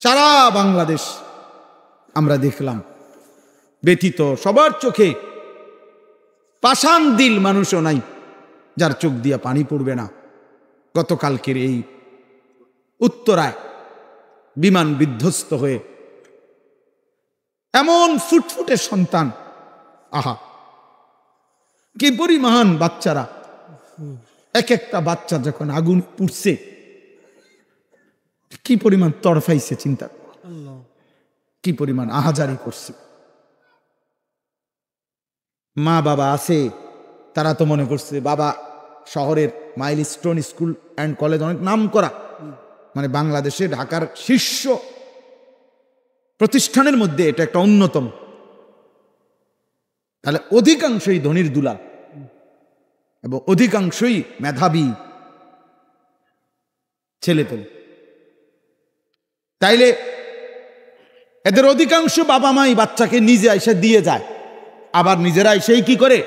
সারা বাংলাদেশ আমরা দেখলাম ব্যথিত, সবার চোখে পাষাণ দিল মানুষও নাই যার চোখ দিয়ে পানি পড়বে না। গতকালকের এই উত্তরায় বিমান বিধ্বস্ত হয়ে এমন ফুটফুটে সন্তান, আহা কি পরিমাণ বাচ্চারা, এক একটা বাচ্চা যখন আগুন পুড়ছে কি পরিমাণ তরফাইছে, চিন্তা কি পরিমাণ আহাজারি করছে। মা বাবা আছে, তারা তো মনে করছে বাবা শহরের মাইলস্টোন স্কুল অ্যান্ড কলেজ অনেক নাম করা, মানে বাংলাদেশে ঢাকার শীর্ষ প্রতিষ্ঠানের মধ্যে এটা একটা অন্যতম, তাহলে অধিকাংশই ধনির দুলাল এবং অধিকাংশই মেধাবী ছেলে পেলে। তাইলে এদের অধিকাংশ বাবা মাই বাচ্চাকে নিজে এসে দিয়ে যায়, আবার নিজেরা এসেই কি করে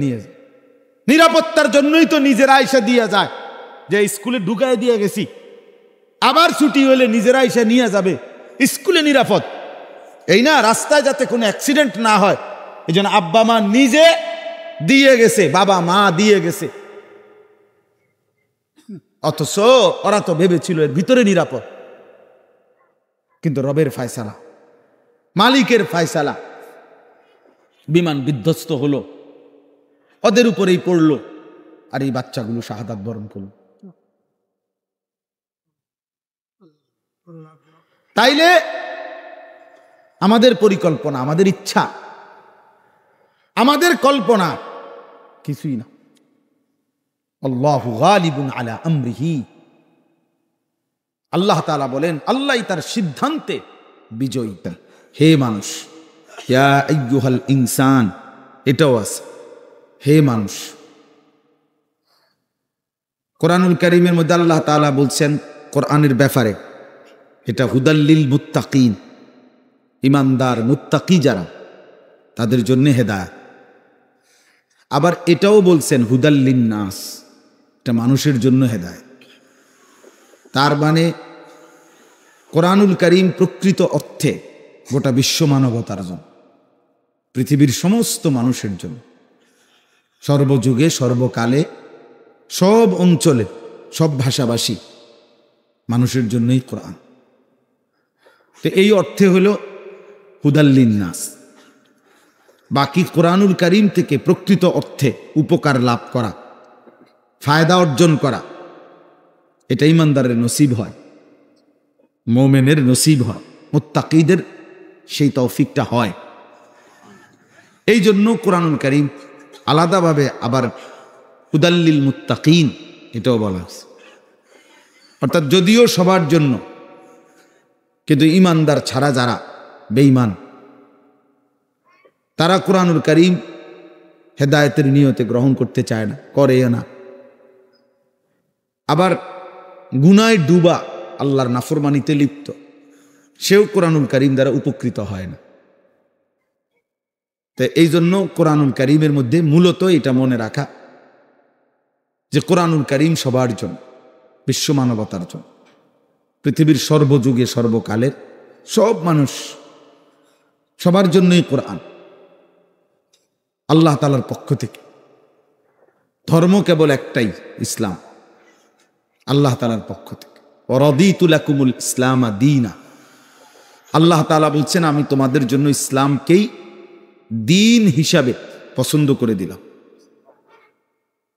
নিয়ে যায়। নিরাপত্তার জন্যই তো নিজেরা এসে দিয়ে যায়, যে স্কুলে ঢুকায় দিয়ে গেছি, আবার ছুটি হলে নিজেরা এসে নিয়ে যাবে, স্কুলে নিরাপদ। এই না, রাস্তায় যাতে কোনো অ্যাক্সিডেন্ট না হয় এই জন্য আব্বা মা নিজে দিয়ে গেছে, বাবা মা দিয়ে গেছে। অথচ ওরা তো ভেবেছিল এর ভিতরে নিরাপদ, কিন্তু রবের ফায়সালা, মালিকের ফায়সালা, বিমান বিধ্বস্ত হলো, ওদের উপরেই পড়লো, আর এই বাচ্চাগুলো শাহাদাত বরণ করলো। তাইলে আমাদের পরিকল্পনা, আমাদের ইচ্ছা, আমাদের কল্পনা কিছুই না। আল্লাহু গালিবুন আলা আমরিহি, আল্লাহ তাআলা বলেন আল্লাহই তার সিদ্ধান্তে বিজয়ী। হে মানুষ, ইয়া আইয়ুহাল ইনসান, এটাও আছে, হে মানুষ। কোরআনুল কারীমের মধ্যে আল্লাহ তাআলা বলছেন কোরআনের ব্যাপারে, এটা হুদাল্লিল মুত্তাকিন, ইমানদার মুত্তাকি যারা তাদের জন্য হেদায়েত। আবার এটাও বলছেন হুদাল্লিন নাস, এটা মানুষের জন্য হেদায়েত। তার মানে কোরআনুল কারীম প্রকৃত অর্থে গোটা বিশ্ব মানবতার জন্য, পৃথিবীর সমস্ত মানুষের জন্য, সর্বযুগে সর্বকালে সব অঞ্চলে সব ভাষাভাষী মানুষের জন্যই কোরআন। তো এই অর্থে হলো হুদাল্লিন নাস। বাকি কোরআনুল কারীম থেকে প্রকৃত অর্থে উপকার লাভ করা, ফায়দা অর্জন করা, এটা ইমানদারের নসিব হয়, মুমিনের নসিব হয়, মুত্তাকিদের সেই তৌফিকটা হয়। এই জন্য কোরআনুল কারীম আলাদাভাবে আবার হুদাল্লিল মুত্তাকিন এটাও বলা হয়েছে। অর্থাৎ যদিও সবার জন্য, কিন্তু ইমানদার ছাড়া যারা বেঈমান তারা কোরআনুল কারীম হেদায়েতের নিয়তে গ্রহণ করতে চায় না, করে না। আবার গুনায় ডুবা, আল্লাহর নাফরমানিতে লিপ্ত, সেও কোরআনুল কারীম দ্বারা উপকৃত হয় না। তো এই জন্য কোরআনুল কারীমের মধ্যে মূলত এটা মনে রাখা যে কোরআনুল কারীম সবার জন্য, বিশ্ব মানবতার জন্য, পৃথিবীর সর্বযুগে সর্বকালের সব মানুষ, সবার জন্যই কোরআন আল্লাহ তাআলার পক্ষ থেকে। ধর্ম কেবল একটাই, ইসলাম, আল্লাহ তাআলার পক্ষ থেকে। ওয়ারাদিতু লাকুমুল ইসলামা দীনা, আল্লাহ তাআলা বলছেন আমি তোমাদের জন্য ইসলামকেই দিন হিসাবে পছন্দ করে দিলাম।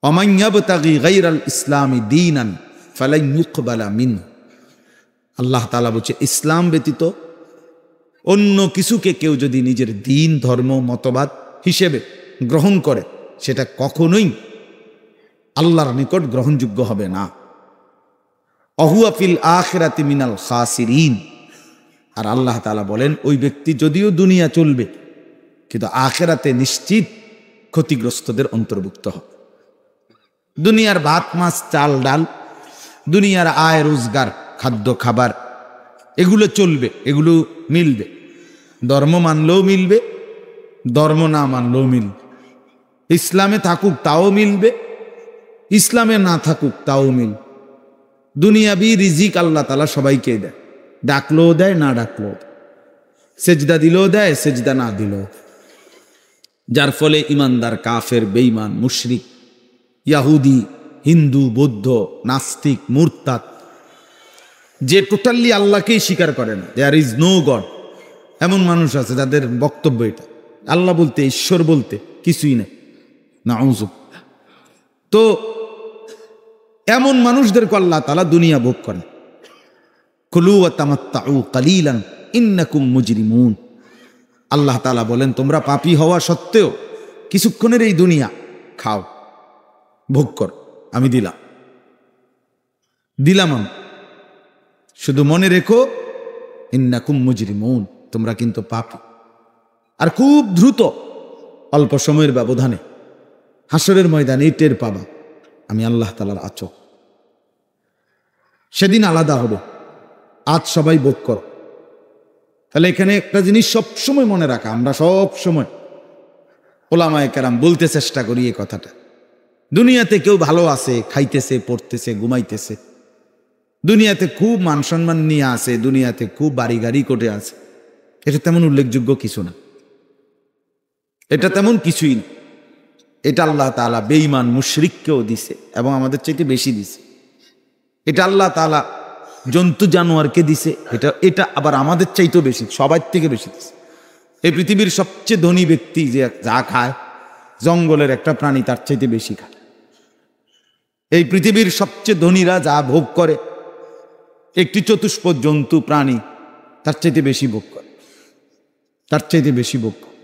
ওয়ামান ইয়াবতাগি গায়রাল ইসলামি দীনান ফালান ইউকবালা মিনহু, আল্লাহ তাআলা বলছে ইসলাম ব্যতীত অন্য কিছুকে কেউ যদি নিজের দিন, ধর্ম, মতবাদ হিসেবে গ্রহণ করে সেটা কখনোই আল্লাহর নিকট গ্রহণযোগ্য হবে না। অহুয়া ফিল আখিরাতি মিনাল খাসিরিন, আর আল্লাহ তাআলা বলেন ওই ব্যক্তি যদিও দুনিয়া চলবে কিন্তু আখিরাতে নিশ্চিত ক্ষতিগ্রস্তদের অন্তর্ভুক্ত হবে। দুনিয়ার ভাত মাছ চাল ডাল, দুনিয়ার আয় রোজগার, খাদ্য খাবার, এগুলো চলবে, এগুলো মিলবে, ধর্ম মানলেও মিলবে, ধর্ম না মানলেও মিলবে। ইসলামে থাকুক তাও মিলবে, ইসলামে না থাকুক তাও মিলবে। দুনিয়াবি রিজিক আল্লাহ তাআলা সবাইকে দেয়, ডাকলেও দেয়, না ডাকলেও দেয়, সেজদা দিলেও দেয়, সেজদা না দিলেও দেয়। যার ফলে ইমানদার কাফের, বেঈমান, মুশরিক, ইয়াহুদি, হিন্দু, বৌদ্ধ, নাস্তিক, মুরতাদ, যে টোটালি আল্লাহকেই স্বীকার করে না, দেয়ার ইজ নো গড, এমন মানুষ আছে যাদের বক্তব্য এটা, আল্লাহ বলতে, ঈশ্বর বলতে কিছুই নেই। নাউযুবিল্লাহ। তো এমন মানুষদেরকে আল্লাহ তাআলা দুনিয়া ভোগ করে। কুলু ওয়া তামাত্তাউ কালিলান ইন্নাকুম মুজরিমুন। আল্লাহ তাআলা বলেন, তোমরা পাপী হওয়া সত্ত্বেও কিছুক্ষণের এই দুনিয়া খাও, ভোগ কর, আমি দিলাম আমি। শুধু মনে রেখো, ইন্নাকুম মুজরিমুন, তোমরা কিন্তু পাপী। আর খুব দ্রুত, অল্প সময়ের ব্যবধানে হাসরের ময়দানে টের পাবা আমি আল্লাহ তাআলার আচক। সেদিন আলাদা হবে, আজ সবাই ভোগ করো। তাহলে এখানে একটা জিনিস সবসময় মনে রাখা, আমরা সব সময় ওলামায়ে কেরাম বলতে চেষ্টা করি এই কথাটা। দুনিয়াতে কেউ ভালো আছে, খাইতেছে, পড়তেছে, ঘুমাইতেছে, দুনিয়াতে খুব মান সম্মান নিয়ে আছে, দুনিয়াতে খুব বাড়ি গাড়ি করে আছে, এটা তেমন উল্লেখযোগ্য কিছু না, এটা তেমন কিছুই না। এটা আল্লাহ তাআলা বেঈমান মুশরিককেও দিছে এবং আমাদের চাইতে বেশি দিছে। এটা আল্লাহ তাআলা জন্তু জানোয়ারকে দিছে, এটা আবার আমাদের চাইতেও বেশি, সবার থেকে বেশি দিছে। এই পৃথিবীর সবচেয়ে ধনী ব্যক্তি যে যা খায়, জঙ্গলের একটা প্রাণী তার চাইতে বেশি খায়। এই পৃথিবীর সবচেয়ে ধনীরা যা ভোগ করে, একটি চতুষ্পদ জন্তু প্রাণী তার চাইতে বেশি ভোগ করে, তার চাইতে বেশি ভোগ করে।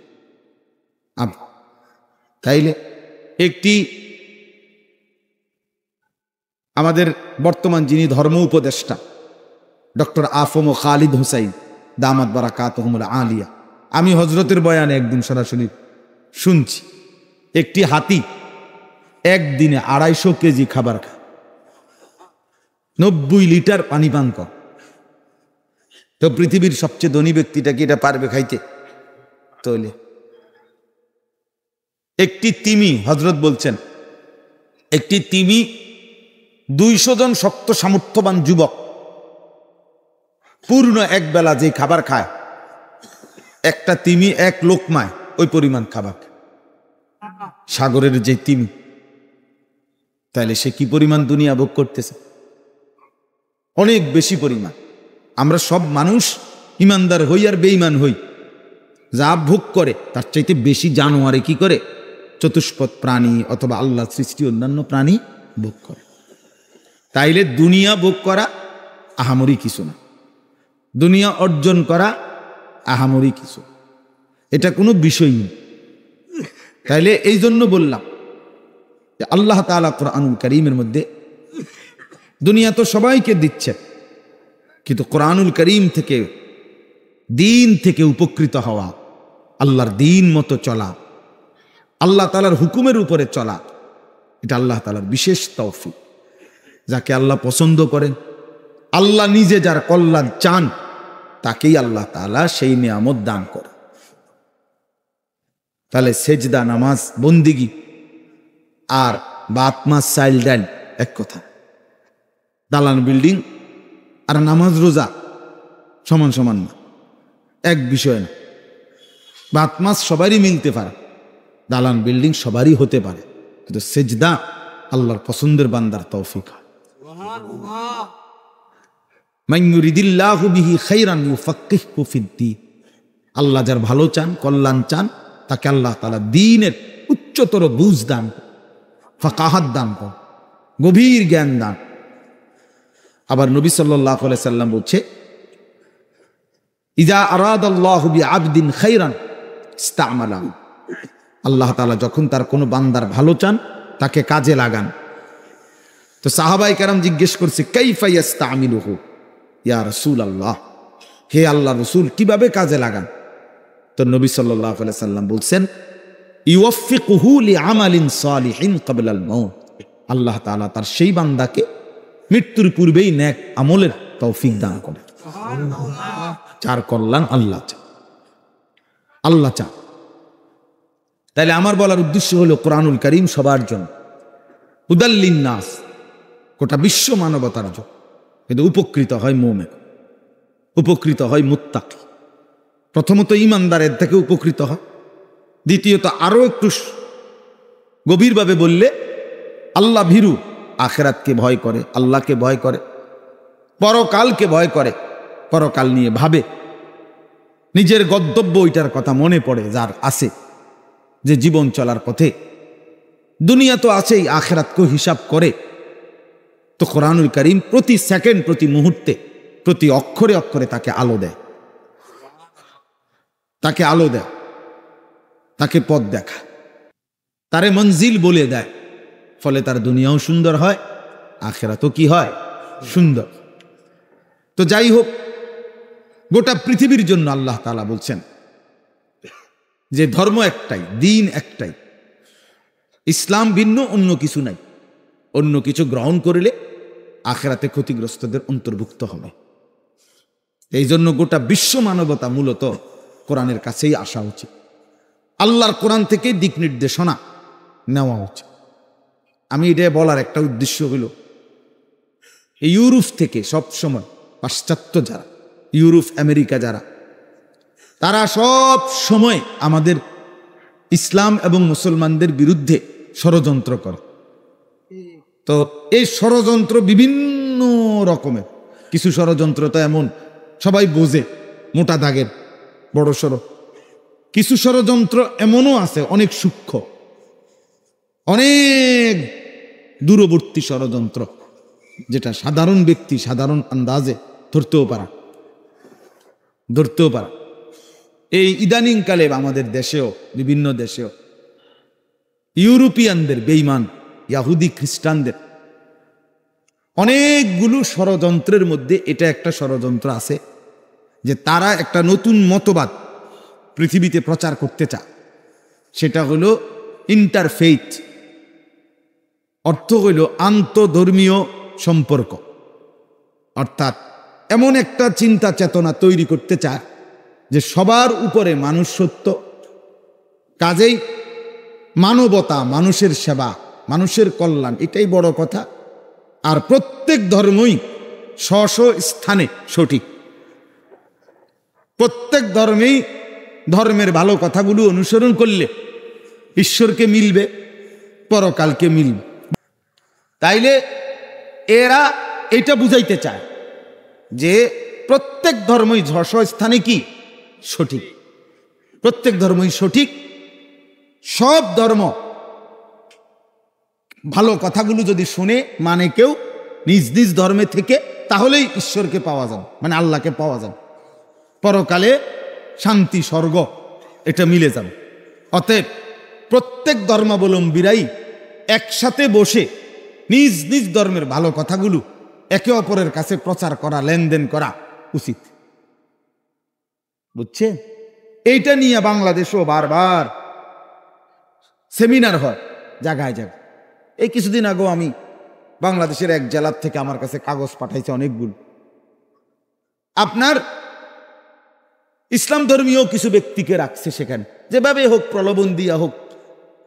তাইলে একটি আমাদের বর্তমান যিনি ধর্ম উপদেষ্টা ডক্টর আফম খালিদ হুসাইন দামাত বারাকাতুহুমুল আলিয়া, আমি হজরতের বয়ানে একদিন সরাসরি শুনছি, একটি হাতি একদিনে 250 কেজি খাবার খায়, 90 লিটার পানি পান করে। তো পৃথিবীর সবচেয়ে ধনী ব্যক্তিটা কি এটা পারবে খাইতে? তাহলে একটি তিমি, হযরত বলছেন, একটি তিমি 200 জন শক্ত সামর্থ্যবান যুবক পূর্ণ এক বেলা যে খাবার খায়, একটা তিমি এক লোকমায় ওই পরিমাণ খাবার। সাগরের যে তিমি, তাহলে সে কি পরিমাণ দুনিয়া ভোগ করতেছে? অনেক বেশি পরিমাণ। আমরা সব মানুষ ইমানদার হই আর বেঈমান হই, যা ভোগ করে তার চাইতে বেশি জানোয়ারে কি করে? চতুষ্পদ প্রাণী অথবা আল্লাহ সৃষ্টি অন্যান্য প্রাণী ভোগ করে। তাইলে দুনিয়া ভোগ করা আহামরি কিছু না, দুনিয়া অর্জন করা আহামরি কিছু, এটা কোনো বিষয় নেই। তাইলে এই জন্য বললাম যে আল্লাহ তাআলা কোরআনুল কারীমের মধ্যে দুনিয়া তো সবাইকে দিচ্ছে, কিন্তু কোরআনুল কারীম থেকে, দিন থেকে উপকৃত হওয়া, আল্লাহর দিন মতো চলা, আল্লাহ তাআলার হুকুমের উপরে চলা, এটা আল্লাহ তাআলার বিশেষ তৌফিক। যাকে আল্লাহ পছন্দ করেন, আল্লাহ নিজে যার কল্যাণ চান, তাকেই আল্লাহ তাআলা সেই নিয়ামত দান করে। তাহলে সেজদা, নামাজ, বন্দিগি আর ভাত মাছ চাইল ডাল এক কথা। দালান বিল্ডিং আর নামাজ রোজা সমান সমান না, এক বিষয় না। ভাত মাছ সবারই মিলতে পারে, দালান বিল্ডিং সবারই হতে পারে, কিন্তু সেজদা আল্লাহর পছন্দের বান্দার তৌফিক হয়। মান ইউরিদিল্লাহু বিহি খাইরান ইউফাক্কিহহু ফিদ্দীন। আল্লাহ যার ভালো চান, কল্যাণ চান, তাকে আল্লাহ তাআলা দ্বীনের উচ্চতর বুঝ দান, ফাকাহাত দান, গভীর জ্ঞান দান। আবার নবী সাল্লাল্লাহু আলাইহি সাল্লাম বলছে, ইজা আরাদাল্লাহু বিআবদিন খাইরান ইস্তামালাহু। আল্লাহ তাআলা যখন তার কোনো বান্দার ভালো চান, তাকে কাজে লাগান। তো সাহাবায়ে কেরাম জিজ্ঞেস করছে, কাইফা ইস্তামিলুহু ইয়া রাসূলুল্লাহ, হে আল্লাহর রাসূল, কিভাবে কাজে লাগান? তো নবী সাল্লাল্লাহু আলাইহি সাল্লাম বলছেন, ইউফিকুহু লিআমালিন সালিহিন ক্বাবলাল মাউত। আল্লাহ তাআলা তার সেই বান্দাকে মৃত্যুর পূর্বেই নেক আমলের তৌফিক দান করেন। যার কল্যাণ আল্লাহ চান, আল্লাহ চান। তাইলে আমার বলার উদ্দেশ্য হলো, কোরআনুল কারীম সবার জন্য, হুদাল্লিন নাস, গোটা বিশ্ব মানবতার জন্য, কিন্তু উপকৃত হয় মুমিন। উপকৃত হয় মুত্তাকি। প্রথমত ইমানদারের থেকে উপকৃত হয়, দ্বিতীয়ত আরো একটু গভীরভাবে বললে আল্লাহ ভীরু, আখিরাতকে ভয় করে, আল্লাহকে ভয় করে, পরকালকে ভয় করে, পরকাল নিয়ে ভাবে, নিজের গন্তব্য ওইটার কথা মনে পড়ে যার আছে, যে জীবন চলার পথে দুনিয়া তো আছেই, আখিরাতকেও হিসাব করে। তো কোরআনুল কারীম প্রতি সেকেন্ড, প্রতি মুহূর্তে, প্রতি অক্ষরে অক্ষরে তাকে আলো দেয়, তাকে আলো দেয়, তাকে পথ দেখায়, তারে মঞ্জিল বলে দেয়। ফলে তার দুনিয়াও সুন্দর হয়, আখিরাতও কি হয়? সুন্দর। তো যাই হোক, গোটা পৃথিবীর জন্য আল্লাহ তাআলা বলছেন যে ধর্ম একটাই, দিন একটাই, ইসলাম ভিন্ন অন্য কিছু নাই। অন্য কিছু গ্রহণ করলে আখিরাতে ক্ষতিগ্রস্তদের অন্তর্ভুক্ত হবে। এই জন্য গোটা বিশ্ব মানবতা মূলত কোরআনের কাছেই আসা উচিত, আল্লাহর কোরআন থেকে দিক নির্দেশনা নেওয়া উচিত। আমি এটা বলার একটা উদ্দেশ্য হলো, ইউরোপ থেকে সব সময় পাশ্চাত্য যারা, ইউরোপ আমেরিকা যারা, তারা সব সময় আমাদের ইসলাম এবং মুসলমানদের বিরুদ্ধে ষড়যন্ত্র করে। তো এই ষড়যন্ত্র বিভিন্ন রকমের, কিছু ষড়যন্ত্র তো এমন সবাই বোঝে, মোটা দাগের বড় সড়ো। কিছু ষড়যন্ত্র এমনও আছে অনেক সূক্ষ্ম, অনেক দূরবর্তী ষড়যন্ত্র, যেটা সাধারণ ব্যক্তি সাধারণ আন্দাজে ধরতেও পারা। এই ইদানিং কালে আমাদের দেশেও, বিভিন্ন দেশেও ইউরোপিয়ানদের বেঈমান ইহুদি খ্রিস্টানদের অনেকগুলো ষড়যন্ত্রের মধ্যে এটা একটা ষড়যন্ত্র আছে যে তারা একটা নতুন মতবাদ পৃথিবীতে প্রচার করতে চায়। সেটা হলো ইন্টারফেইথ, অর্থ হইল আন্তধর্মীয় সম্পর্ক। অর্থাৎ এমন একটা চিন্তা চেতনা তৈরি করতে চায় যে সবার উপরে মানুষ সত্য, কাজেই মানবতা, মানুষের সেবা, মানুষের কল্যাণ, এটাই বড় কথা। আর প্রত্যেক ধর্মই স্ব স্থানে সঠিক, প্রত্যেক ধর্মেই ধর্মের ভালো কথাগুলো অনুসরণ করলে ঈশ্বরকে মিলবে, পরকালকে মিলবে। তাইলে এরা এটা বুঝাইতে চায় যে প্রত্যেক ধর্মই স্ব স্থানে কি সঠিক, প্রত্যেক ধর্মই সঠিক, সব ধর্ম ভালো কথাগুলো যদি শুনে মানে কেউ নিজ নিজ ধর্মে থেকে, তাহলেই ঈশ্বরকে পাওয়া যাবে, মানে আল্লাহকে পাওয়া যাবে, পরকালে শান্তি স্বর্গ এটা মিলে যাবে। অতএব প্রত্যেক ধর্মাবলম্বীরাই একসাথে বসে নিজ নিজ ধর্মের ভালো কথাগুলো একে অপরের কাছে প্রচার করা, লেনদেন করা উচিত। বুঝছে? এইটা নিয়ে বাংলাদেশও বারবার সেমিনার হয় জায়গায় জায়গায়। এই কিছুদিন আগেও আমি বাংলাদেশের এক জেলার থেকে আমার কাছে কাগজ পাঠাইছে অনেকগুলো। আপনার ইসলাম ধর্মীয় কিছু ব্যক্তিকে রাখছে সেখানে, যেভাবে হোক, প্রলোভন দিয়া হোক,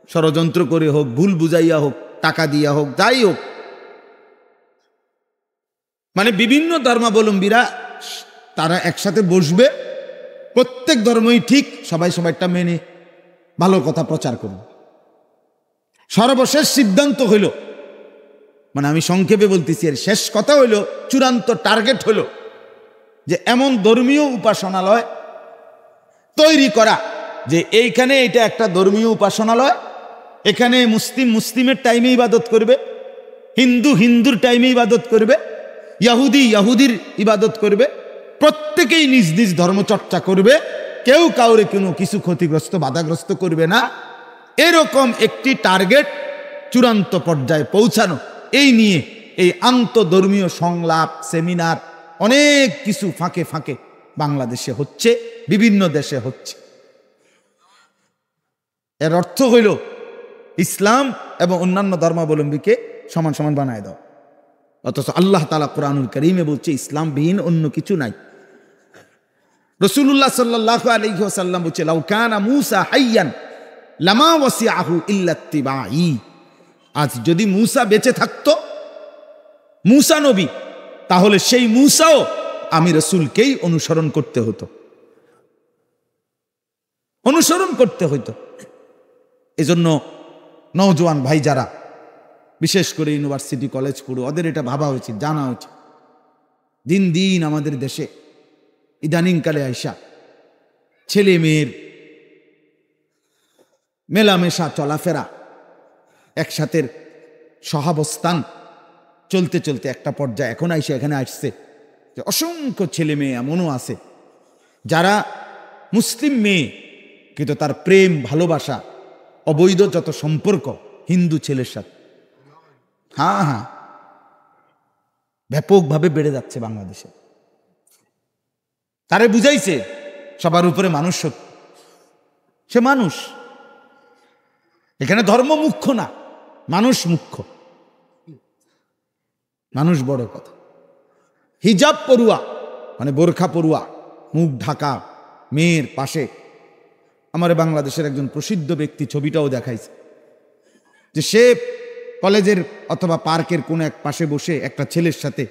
ষড়যন্ত্র করে হোক, ভুল বুঝাইয়া হোক, টাকা দিয়া হোক, যাই হোক, মানে বিভিন্ন ধর্মাবলম্বীরা তারা একসাথে বসবে, প্রত্যেক ধর্মই ঠিক, সবাই সবাইটা মেনে ভালো কথা প্রচার করবে। সর্বশেষ সিদ্ধান্ত হইল, মানে আমি সংক্ষেপে বলতেছি, এর শেষ কথা হইল, চূড়ান্ত টার্গেট হইল যে এমন ধর্মীয় উপাসনালয় তৈরি করা যে এইখানে এটা একটা ধর্মীয় উপাসনালয়, এখানে মুসলিম মুসলিমের টাইমে ইবাদত করবে, হিন্দু হিন্দুর টাইমে ইবাদত করবে, ইহুদি ইহুদির ইবাদত করবে, প্রত্যেকেই নিজ নিজ ধর্ম চর্চা করবে, কেউ কাউরে কোনো কিছু ক্ষতিগ্রস্ত বাধাগ্রস্ত করবে না। এরকম একটি টার্গেট চূড়ান্ত পর্যায়ে পৌঁছানো, এই নিয়ে এই আন্তধর্মীয় সংলাপ, সেমিনার অনেক কিছু ফাঁকে ফাঁকে বাংলাদেশে হচ্ছে, বিভিন্ন দেশে হচ্ছে। এর অর্থ হইল ইসলাম এবং অন্যান্য ধর্মাবলম্বীকে সমান সমান বানায় দাও। অথচ আল্লাহ তাআলা কুরআনুল কারীমে বলছে ইসলাম বিহীন অন্য কিছু নাই। রাসূলুল্লাহ সাল্লাল্লাহু আলাইহি ওয়াসাল্লাম বলছে, লাউ কানা মূসা হাইয়ান লামা ওয়াসিআহু ইল্লা ইত্তিবাই। আজ যদি মূসা বেঁচে থাকতো, মূসা নবী, তাহলে সেই মূসাও আমি রসুলকেই অনুসরণ করতে হতো, অনুসরণ করতে হইতো। এজন্য নওজোয়ান ভাই যারা বিশেষ করে ইউনিভার্সিটি কলেজ পড়ো, ওদের এটা ভাবা উচিত, জানা উচিত। দিন দিন আমাদের দেশে ইদানিংকালে আইসা ছেলে মেয়ের মেলামেশা, চলাফেরা, একসাথে সহাবস্থান চলতে চলতে একটা পর্যায়ে এখন আইসা এখানে আসছে যে অসংখ্য ছেলে মেয়ে এমনও আছে যারা মুসলিম মেয়ে, কিন্তু তার প্রেম ভালোবাসা, অবৈধ যত সম্পর্ক হিন্দু ছেলের সাথে, হ্যাঁ হ্যাঁ, ব্যাপকভাবে বেড়ে যাচ্ছে বাংলাদেশে। তারে বুঝাইছে সবার উপরে মানুষ সত্য, সে মানুষ। এখানে ধর্ম মুখ্য না, মানুষ মুখ্য, মানুষ বড় কথা। হিজাব পড়ুয়া মানে বোরখা পড়ুয়া, মুখ ঢাকা মেয়ের পাশে, আমার বাংলাদেশের একজন প্রসিদ্ধ ব্যক্তি ছবিটাও দেখাইছে যে সে কলেজের অথবা পার্কের কোনো এক পাশে বসে একটা ছেলের সাথে,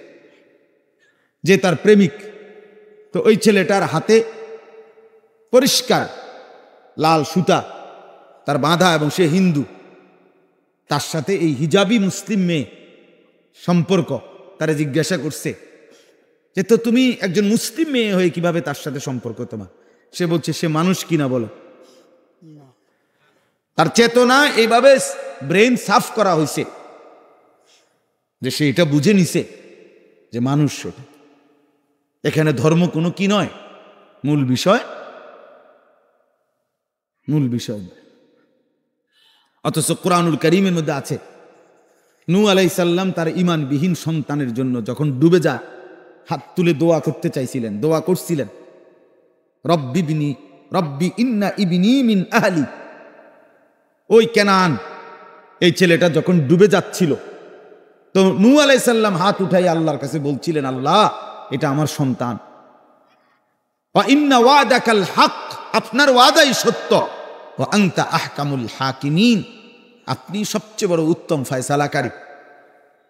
যে তার প্রেমিক, তো ওই ছেলেটার হাতে পরিষ্কার লাল সুতা তার বাঁধা এবং সে হিন্দু, তার সাথে এই হিজাবি মুসলিম মেয়ে সম্পর্ক। তারা জিজ্ঞাসা করছে যে তো তুমি একজন মুসলিম মেয়ে হয়ে কিভাবে তার সাথে সম্পর্ক তোমার? সে বলছে সে মানুষ কিনা বলো। তার চেতনা এইভাবে ব্রেন সাফ করা হয়েছে যে সে এটা বুঝে নিছে যে মানুষ। এখানে ধর্ম কোনো কি নয়, মূল বিষয়, মূল বিষয়। অথচ কোরআনুল কারীমের মধ্যে আছে নূহ আলাইহিস সালাম তার ঈমানবিহীন সন্তানের জন্য যখন ডুবে যায় হাত তুলে দোয়া করতে চাইছিলেন, দোয়া করছিলেন, রব্বি ইন্না ইবনি মিন আহলি। ওই কেনান এই ছেলেটা যখন ডুবে যাচ্ছিল, তো নূহ আলাইহিস সালাম হাত উঠাই আল্লাহর কাছে বলছিলেন, আল্লাহ এটা আমার সন্তান। ওয়া ইন্না ওয়াদাকাল হক, আপনার ওয়াদাই সত্য। ওয়া আনতা আহকামুল হাকিমিন, আপনি সবচেয়ে বড় উত্তম ফয়সালাকারী।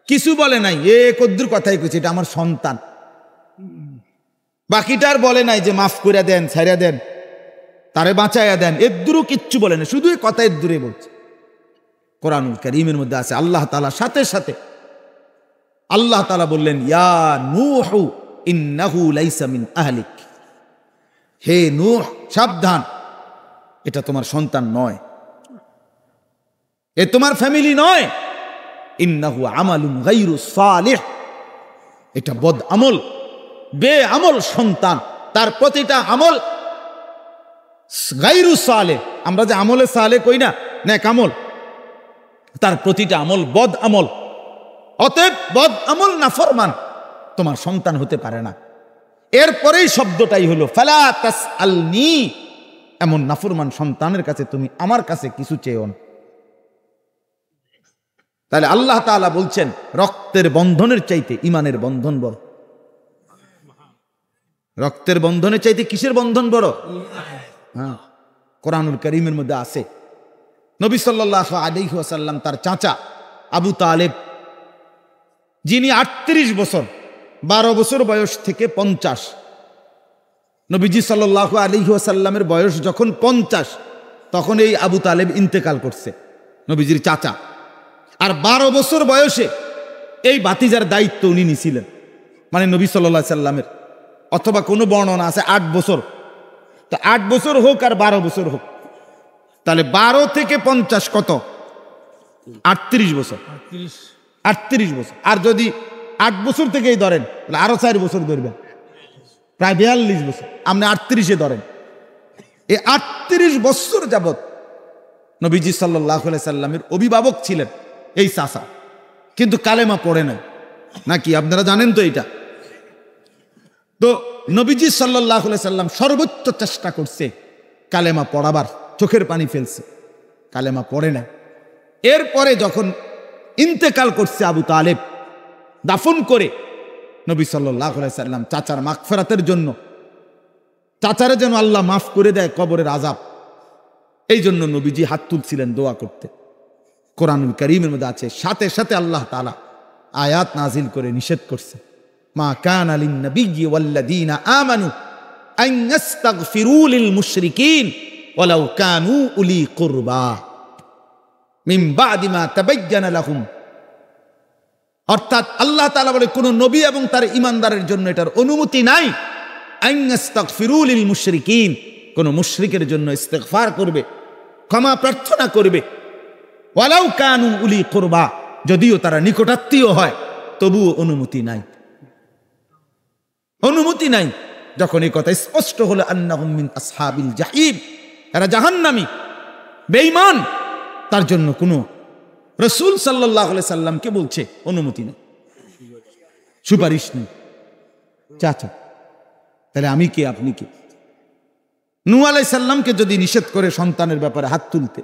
কিছু বলে নাই, এ কদ্দুর কথাই কইছে এটা আমার সন্তান। বাকিটার বলে নাই যে মাফ করে দেন, ছাইরা দেন, তারে বাঁচাইয়া দেন, এদ্দুরও কিচ্ছু বলে না, শুধু কথা এদ্দুরে বলছে। কোরআনুল কারীমের মধ্যে আছে আল্লাহ তাআলা সাথে সাথে আল্লাহ তাআলা বললেন, ইয়া নূহ ইন্নাহু লাইসা মিন আহলিক, হে নূহ সাবধান, এটা তোমার সন্তান নয়, এ তোমার ফ্যামিলি নয়। ইন্নাহু আমালুন গায়রু সালিহ, এটা বদ আমল, বে আমল সন্তান, তার প্রতিটা আমল গায়রু সালেহ। আমরা যে আমলে সালেহ কই না, নেক আমল, তার প্রতিটা আমল বদ আমল। অতএব বদ আমল নাফরমান তোমার সন্তান হতে পারে না। এরপরেই শব্দটাই হলো ফালা তাসআলনি, এমন নাফরমান সন্তানের কাছে তুমি আমার কাছে কিছু চেয়েও না। তাহলে আল্লাহ তাআলা বলছেন রক্তের বন্ধনের চাইতে ঈমানের বন্ধন বড়। রক্তের বন্ধনের চাইতে কিসের বন্ধন বড়? হ্যাঁ, কোরআনুল কারীমের মধ্যে আছে নবী সাল্লাল্লাহু আলাইহি ওয়াসাল্লাম তার চাচা আবু তালেব, যিনি 38 বছর, 12 বছর বয়স থেকে 50, নবীজি সাল্লাল্লাহু আলাইহি ওয়াসাল্লামের বয়স যখন 50, তখন এই আবু তালেব ইন্তেকাল করছে, নবীজির চাচা। আর 12 বছর বয়সে এই ভাতিজার দায়িত্ব উনি নিছিলেন, মানে নবী সাল্লাল্লাহু আলাইহি সাল্লামের। অথবা কোনো বর্ণনা আছে 8 বছর, তো 8 বছর হোক আর 12 বছর হোক, তাহলে 12 থেকে 50 কত? 38 বছর। 38 বছর। আর যদি 8 বছর থেকেই ধরেন তাহলে আরো 4 বছর ধরবেন, প্রায় 42 বছর। আপনি 38-এ ধরেন, এই 38 বছর যাবত নবীজি সাল্লাল্লাহু আলাইহি সাল্লামের অভিভাবক ছিলেন এই চাচা, কিন্তু কালেমা পড়ে নাই নাকি? আপনারা জানেন তো এটা। তো নবীজি সাল্লাল্লাহু আলাইহি সাল্লাম সর্বোচ্চ চেষ্টা করছে কালেমা পড়াবার, চোখের পানি ফেলছে, কালেমা পড়ে না। এরপরে যখন ইন্তেকাল করছে আবু তালেব, দাফন করে নবী সাল্লাল্লাহু আলাইহি সাল্লাম চাচার মাগফিরাতের জন্য, চাচারে যেন আল্লাহ মাফ করে দেয় কবরের আযাব, এই জন্য নবীজি হাত তুলছিলেন দোয়া করতে। কোরআনুল কারীমের মধ্যে আছে সাথে সাথে আল্লাহ তাআলা আয়াত নাজিল করে নিষেধ করছে, মা কানা লিন-নাবিয়্যি ওয়াল্লাযীনা আমানু আন ইস্তাগফিরু লিল মুশরিকিন ওয়ালাউ কানু উলি কুরবা মিন বা'দি মা তাবায়্যানা লাহুম। অর্থাৎ আল্লাহ তাআলা বলে কোন নবী এবং তার ঈমানদারের জন্য এটার অনুমতি নাই আন ইস্তাগফিরু লিল মুশরিকিন, কোন মুশরিকের জন্য ইস্তিগফার করবে, ক্ষমা প্রার্থনা করবে, ওয়ালাউ কানু উলি কুরবা, যদিও তারা নিকটাত্মীয় হয় তবুও অনুমতি নাই, অনুমতি নাই। যখন এই কথা স্পষ্ট হলো আন্নাহুম মিন আসহাবিল জাহিম, এরা জাহান্নামী বেঈমান, তার জন্য কোনো রাসূল সাল্লাল্লাহু আলাইহি সাল্লামকে বলছে অনুমতি নেই, সুপারিশ নেই। চাচা তাহলে আমি কে, আপনি কে? নূহ আলাইহিস সালামকে যদি নিষেধ করে সন্তানের ব্যাপারে হাত তুলতে,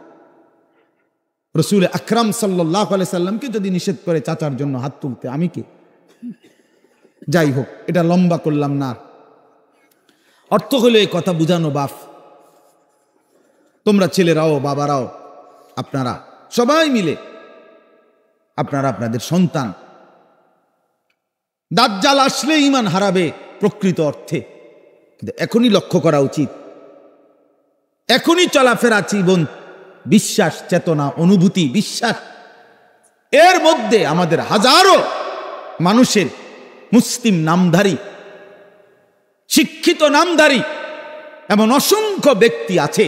রাসূল আকরাম সাল্লাল্লাহু আলাইহি সাল্লামকে যদি নিষেধ করে চাচার জন্য হাত তুলতে, আমি কে? যাই হোক, এটা লম্বা করলাম না। অর্থ হলো এই কথা বুঝানো, বাপ তোমরা ছেলেরাও বাবারাও আপনারা সবাই মিলে আপনারা আপনাদের সন্তান দাজ্জাল আসলে ঈমান হারাবে প্রকৃত অর্থে, কিন্তু এখনই লক্ষ্য করা উচিত, এখনই চলাফেরা জীবন, বিশ্বাস, চেতনা, অনুভূতি, বিশ্বাস, এর মধ্যে আমাদের হাজারো মানুষের মুসলিম নামধারী, শিক্ষিত নামধারী এমন অসংখ্য ব্যক্তি আছে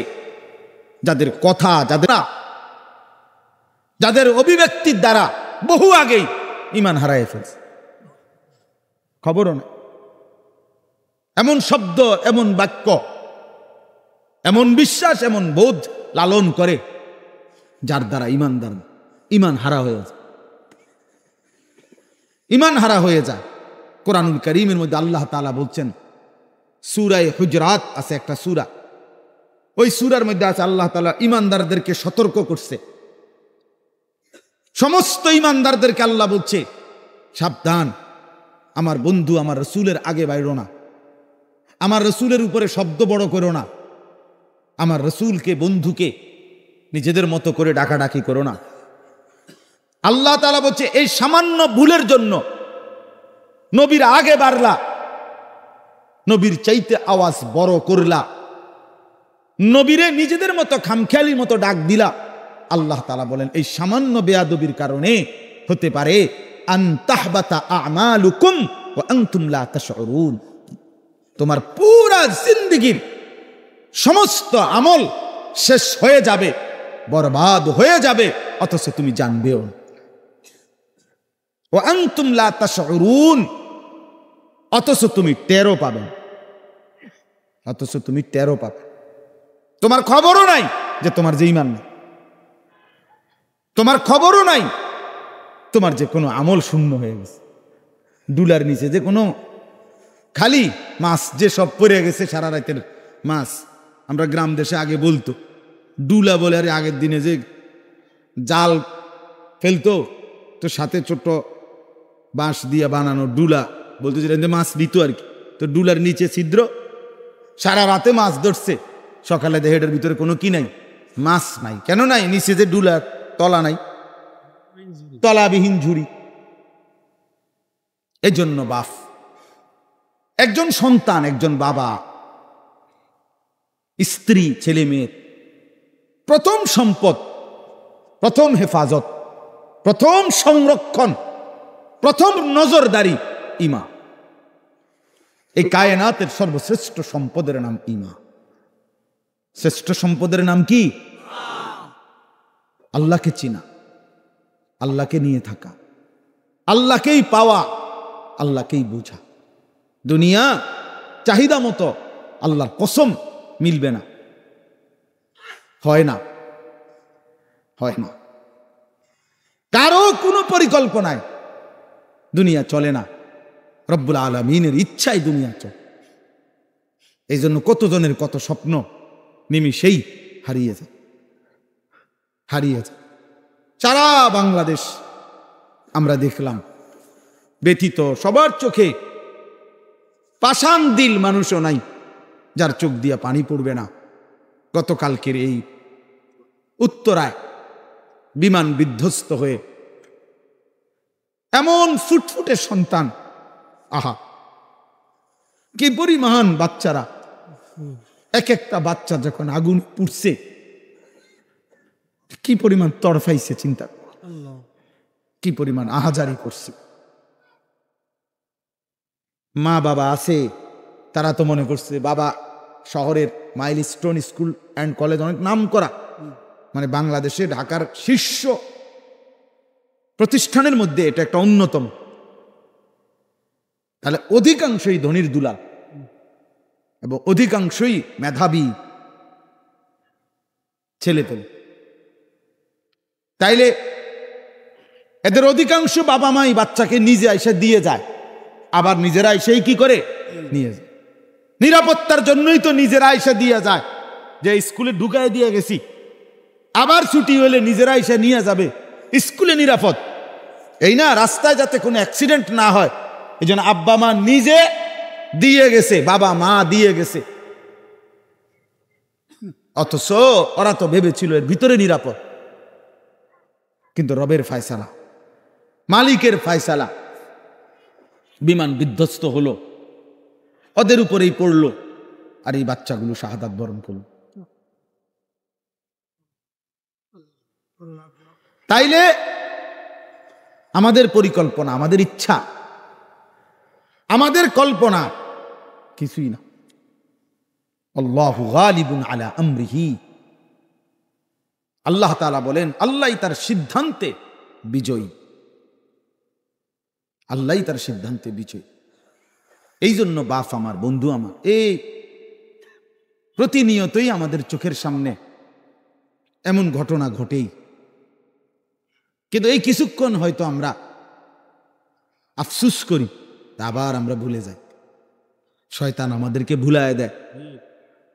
যাদের কথা, যাদের অভিব্যক্তির দ্বারা বহু আগেই ঈমান হারায় ফেলছে, খবরও না। এমন শব্দ, এমন বাক্য, এমন বিশ্বাস, এমন বোধ লালন করে যার দ্বারা ঈমান হারা হয়ে যায়, ঈমান হারা হয়ে যায়। কোরআনুল কারীমের মধ্যে আল্লাহ তাআলা বলছেন, সূরা হুজরাত আছে একটা সূরা, ওই সূরার মধ্যে আছে আল্লাহ তাআলা ঈমানদারদেরকে সতর্ক করছে। সমস্ত ঈমানদারদেরকে আল্লাহ বলছে, সাবধান, আমার বন্ধু আমার রাসূলের আগে বাইরো না, আমার রাসূলের উপরে শব্দ বড় করো না, আমার রাসূলকে, বন্ধুকে নিজেদের মতো করে ডাকাডাকি করো না। আল্লাহ তাআলা বলছে, এই সামান্য ভুলের জন্য নবীর আগে বাড়লা, নবীর চাইতে আওয়াজ বড় করলা, নবীরে নিজেদের মতো খামখেয়ালির মতো ডাক দিলা। আল্লাহ তাআলা বলেন, এই সামান্য বেয়াদবির কারণে হতে পারে আন তাহবাতা আমালুকুম ওয়া আনতুম লা তাশউরুন, তোমার পুরা জিন্দেগীর সমস্ত আমল শেষ হয়ে যাবে, বরবাদ হয়ে যাবে, অথচ তুমি জানবেও না। ওয়া আনতুম লা তাশউরুন, অথচ তুমি টেরও পাবে, অথচ তুমি টেরও পাবে, তোমার খবরও নাই যে তোমার যে ঈমান নেই, তোমার খবরও নাই তোমার যে কোনো আমল শূন্য হয়ে গেছে, ডুলার নিচে যে কোনো খালি মাছ যে সব পড়ে গেছে, সারা রাতের মাছ। আমরা গ্রাম দেশে আগে বলতো ডুলা বলে, আরে আগের দিনে যে জাল ফেলতো তো সাথে ছোট্ট বাঁশ দিয়ে বানানো ডুলা, বলতো যে মাছ দিত আর কি, তো ডুলার নিচে ছিদ্র, সারা রাতে মাছ ধরছে, সকালে দেহের ভিতরে কোনো কি নাই, মাছ নাই। কেন নাই? নিচে যে ডুলা, তলা নাই, তলাবিহীন ঝুড়ি। এই জন্য বাপ, একজন সন্তান, একজন বাবা, স্ত্রী, ছেলে মেয়ে প্রথম সম্পদ, প্রথম হেফাজত, প্রথম সংরক্ষণ, প্রথম নজরদারি ঈমান। এই কায়নাতের সর্বশ্রেষ্ঠ সম্পদের নাম ঈমান। শ্রেষ্ঠ সম্পদের নাম কি? আল্লাহকে চিনা, আল্লাহকে নিয়ে থাকা, আল্লাহকেই পাওয়া, আল্লাহকেই বোঝা। দুনিয়া চাহিদা মতো আল্লাহর কসম মিলবে না, হয় না, হয় না। কারো কোনো পরিকল্পনায় দুনিয়া চলে না, রব্বুল আলামিনের ইচ্ছায় দুনিয়া চলে। এই জন্য কতজনের কত স্বপ্ন নিমিষেই হারিয়ে যায়, হারিয়ে যায়। সারা বাংলাদেশ আমরা দেখলাম ব্যথিত, সবার চোখে পাষাণ দিল মানুষও নাই যার চোখ দিয়া পানি পড়বে না। গতকালকের এই উত্তরায় বিমান বিধ্বস্ত হয়ে এমন ফুটফুটে সন্তান, আহা, কি পরিমাণ বাচ্চারা, এক একটা বাচ্চা যখন আগুন পুড়ছে কি পরিমাণ তরফাইছে, চিন্তা করো, কি পরিমাণ আহাজারি করছে। মা বাবা আছে, তারা তো মনে করছে বাবা শহরের মাইলস্টোন স্কুল অ্যান্ড কলেজ, অনেক নাম করা, মানে বাংলাদেশে ঢাকার শীর্ষ প্রতিষ্ঠানের মধ্যে এটা একটা অন্যতম, তাহলে অধিকাংশই ধনির দুলাল এবং অধিকাংশই মেধাবী ছেলে পেলে। তাইলে এদের অধিকাংশ বাবা মাই বাচ্চাকে নিজে এসে দিয়ে যায়, আবার নিজেরা এসেই কি করে নিয়ে যায়। নিরাপত্তার জন্যই তো নিজেরা এসে দিয়ে যায়, যে স্কুলে ঢুকাই দিয়ে গেছি, আবার ছুটি হলে নিজেরা এসে নিয়ে যাবে, স্কুলে নিরাপদ, এই না, রাস্তায় যাতে কোনো অ্যাক্সিডেন্ট না হয়, এই জন্য আব্বা মা নিজে দিয়ে গেছে, বাবা মা দিয়ে গেছে। অথচ ওরা তো ভেবেছিল এর ভিতরে নিরাপদ, কিন্তু রবের ফায়সালা, মালিকের ফায়সালা, বিমান বিধ্বস্ত হলো, ওদের উপরেই পড়লো, আর এই বাচ্চাগুলো শাহাদাত বরণ করলো। তাইলে আমাদের পরিকল্পনা, আমাদের ইচ্ছা, আমাদের কল্পনা কিছুই না। আল্লাহু গালিবুন আলা আমরিহি, আল্লাহ তাআলা বলেন আল্লাহই তার সিদ্ধান্তে বিজয়ী, আল্লাহই তার সিদ্ধান্তে বিজয়ী। এই জন্য বাপ আমার, বন্ধু আমার, এই প্রতিনিয়তই আমাদের চোখের সামনে এমন ঘটনা ঘটেই, কিন্তু এই কিছুক্ষণ হয়তো আমরা আফসুস করি, আবার আমরা ভুলে যাই। শয়তান আমাদেরকে ভুলায় দেয়,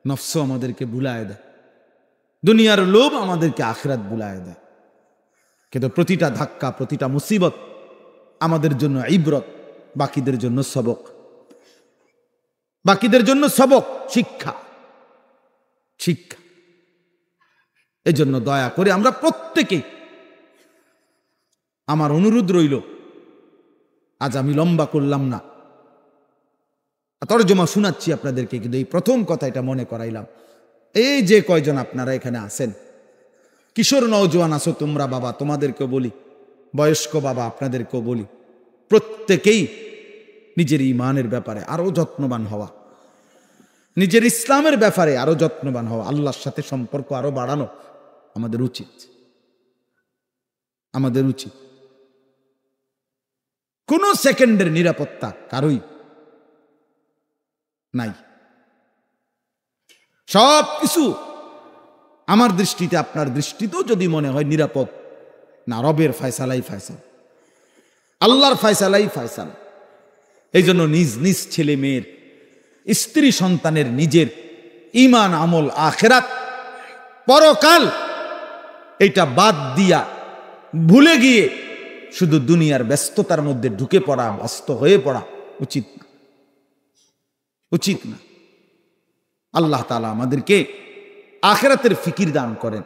নফস আমাদেরকে ভুলায় দেয়, দুনিয়ার লোভ আমাদেরকে আখিরাত ভুলায় দেয়। কিন্তু প্রতিটা ধাক্কা, প্রতিটা মুসিবত আমাদের জন্য ইবরত, বাকিদের জন্য সবক, বাকিদের জন্য সবক, শিক্ষা, শিক্ষা। এজন্য দয়া করে আমরা প্রত্যেকেই, আমার অনুরোধ রইল, আজ আমি লম্বা করলাম না, তর্জমা শোনাচ্ছি আপনাদেরকে, কিন্তু এই প্রথম কথা এটা মনে করাইলাম। এই যে কয়জন আপনারা এখানে আছেন, কিশোর নওজোয়ান আছো তোমরা, বাবা তোমাদেরকেও বলি, বয়স্ক বাবা আপনাদেরকেও বলি, প্রত্যেকেই নিজের ঈমানের ব্যাপারে আরো যত্নবান হওয়া, নিজের ইসলামের ব্যাপারে আরো যত্নবান হওয়া, আল্লাহর সাথে সম্পর্ক আরো বাড়ানো আমাদের উচিত, আমাদের উচিত। কোন সেকেন্ডের নিরাপত্তা কারোই নাই। সব কিছু আমার দৃষ্টিতে, আপনার দৃষ্টিতেও যদি মনে হয় নিরাপদ না, রবের ফয়সালাই ফয়সালা, আল্লাহর ফয়সালাই ফয়সালা। এই জন্য নিজ নিজ ছেলে মেয়ের, স্ত্রী সন্তানের, নিজের ঈমান, আমল, আখিরাত, পরকাল, এটা বাদ দিয়া ভুলে গিয়ে শুধু দুনিয়ার ব্যস্ততার মধ্যে ঢুকে পড়া, ব্যস্ত হয়ে পড়া উচিত না, উচিত না। আল্লাহ তাআলা আমাদেরকে আখিরাতের ফিকির দান করেন।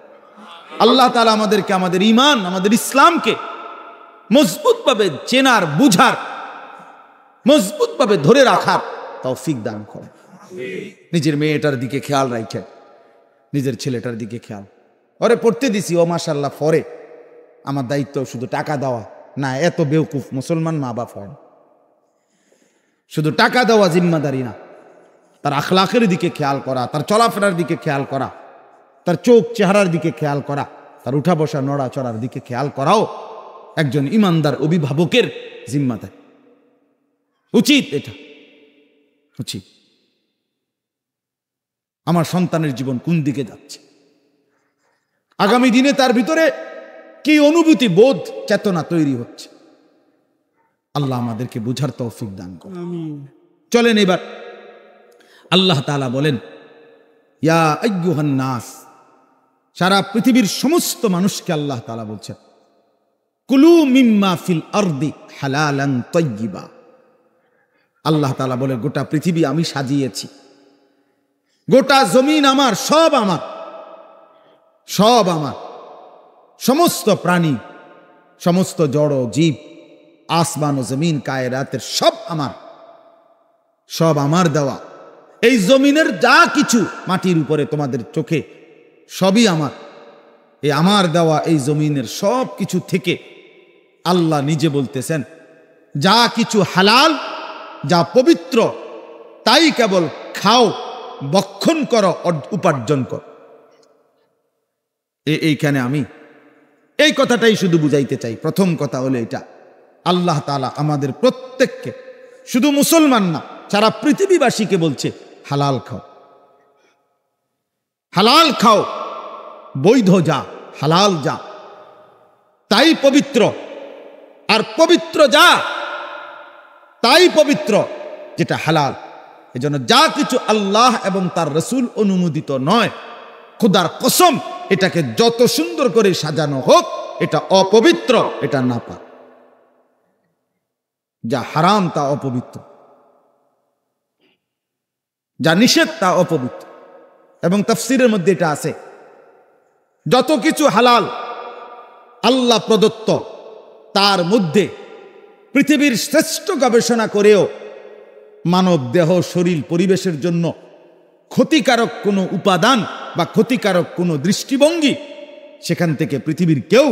আল্লাহ তাআলা আমাদেরকে আমাদের ঈমান, আমাদের ইসলামকে মজবুতভাবে চেনার, বুঝার, মজবুতভাবে ধরে রাখার তৌফিক দান করেন। নিজের মেয়েটার দিকে খেয়াল রাখেন, নিজের ছেলেটার দিকে খেয়াল। ওরে পড়তে দিছি, ও মাশাআল্লাহ পড়ে, আমার দায়িত্ব শুধু টাকা দেওয়া না, এত বেওকুফ মুসলমান মা বাপ হয়। শুধু টাকা দেওয়া জিম্মাদারি না, তার আখলাকের দিকে খেয়াল করা, তার চলাফেরার দিকে খেয়াল করা, তার চোখ চেহারার দিকে খেয়াল করা, তার উঠা বসা নড়াচড়ার দিকে খেয়াল করাও একজন ইমানদার অভিভাবকের জিম্মাদারি, উচিত, এটা উচিত। আমার সন্তানের জীবন কোন দিকে যাচ্ছে, আগামী দিনে তার ভিতরে কি অনুভূতি, বোধ, চেতনা তৈরি হচ্ছে, আল্লাহ আমাদেরকে বুঝার তৌফিক দান করুন। চলেন এবার আল্লাহ তাআলা বলেন, ইয়া আইয়ুহান নাস, সারা পৃথিবীর সমস্ত মানুষকে আল্লাহ তাআলা বলছেন, কুলু মিম্মা ফিল আরদি হালালান তাইয়্যিবা। আল্লাহ তাআলা বলে, গোটা পৃথিবী আমি সাজিয়েছি, গোটা জমিন আমার, সব আমার, সব আমার, সমস্ত প্রাণী, সমস্ত জড় জীব, আসমান ও জমিন, কায়রাতের সব আমার। সব আমার দেওয়া। এই জমিনের যা কিছু মাটির উপরে তোমাদের চোখে সবই আমার। এই আমার দেওয়া এই জমিনের সব কিছু থেকে আল্লাহ নিজে বলতেছেন, যা কিছু হালাল, যা পবিত্র, তাই কেবল খাও, ভক্ষণ করো, উপার্জন করো। এইখানে আমি এই কথাটাই শুধু বুঝাইতে চাই। প্রথম কথা হলো এটা, আল্লাহ তাআলা আমাদের প্রত্যেককে, শুধু মুসলমান না, সারা পৃথিবীবাসীকে বলছে হালাল খাও, হালাল খাও, বৈধ যা, হালাল যা, তাই পবিত্র। আর পবিত্র যা, তাই পবিত্র, যেটা হালাল। এজন্য যা কিছু আল্লাহ এবং তার রাসূল অনুমোদিত নয়, খোদার কসম, এটাকে যত সুন্দর করে সাজানো হোক, এটা অপবিত্র, এটা নাপাক। যা হারাম তা অপবিত্র, যা নিষেধ তা অপবিত্র। এবং তাফসীরের মধ্যে এটা আছে, যত কিছু হালাল আল্লাহ প্রদত্ত, তার মধ্যে পৃথিবীর শ্রেষ্ঠ গবেষণা করেও মানব দেহ, শরীর, পরিবেশের জন্য ক্ষতিকারক কোনো উপাদান বা ক্ষতিকারক কোনো দৃষ্টিভঙ্গি সেখান থেকে পৃথিবীর কেউ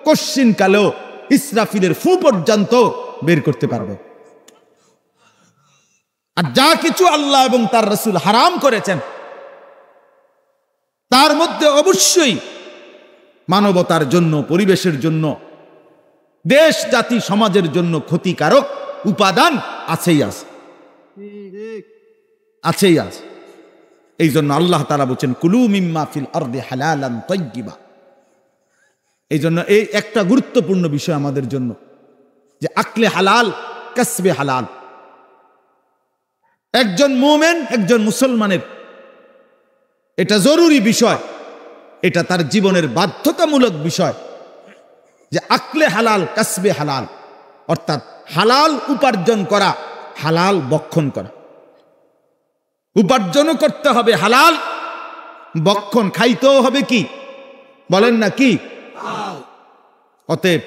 কশ্চিনকালেও ইসরাফিলের ফু পর্যন্ত বের করতে পারবে। আর যা কিছু আল্লাহ এবং তার রাসূল হারাম করেছেন, তার মধ্যে অবশ্যই মানবতার জন্য, পরিবেশের জন্য, দেশ, জাতি, সমাজের জন্য ক্ষতিকারক উপাদান আছেই আছে, আছেই আছে। এই জন্য আল্লাহ তাআলা বলেন, কুলু মিম্মা ফিল আরদি হালালান তাইয়্যিবা। এই জন্য এই একটা গুরুত্বপূর্ণ বিষয় আমাদের জন্য, যে আকলে হালাল, কাসবে হালাল। একজন মুমিন, একজন মুসলমানের এটা জরুরি বিষয়, এটা তার জীবনের বাধ্যতামূলক বিষয়, যে আকলে হালাল, কাসবে হালাল, অর্থাৎ হালাল উপার্জন করা, হালাল ভক্ষণ করা। উপার্জনও করতে হবে হালাল, ভক্ষণ খাইতেও হবে কি, বলেন না কি? অতএব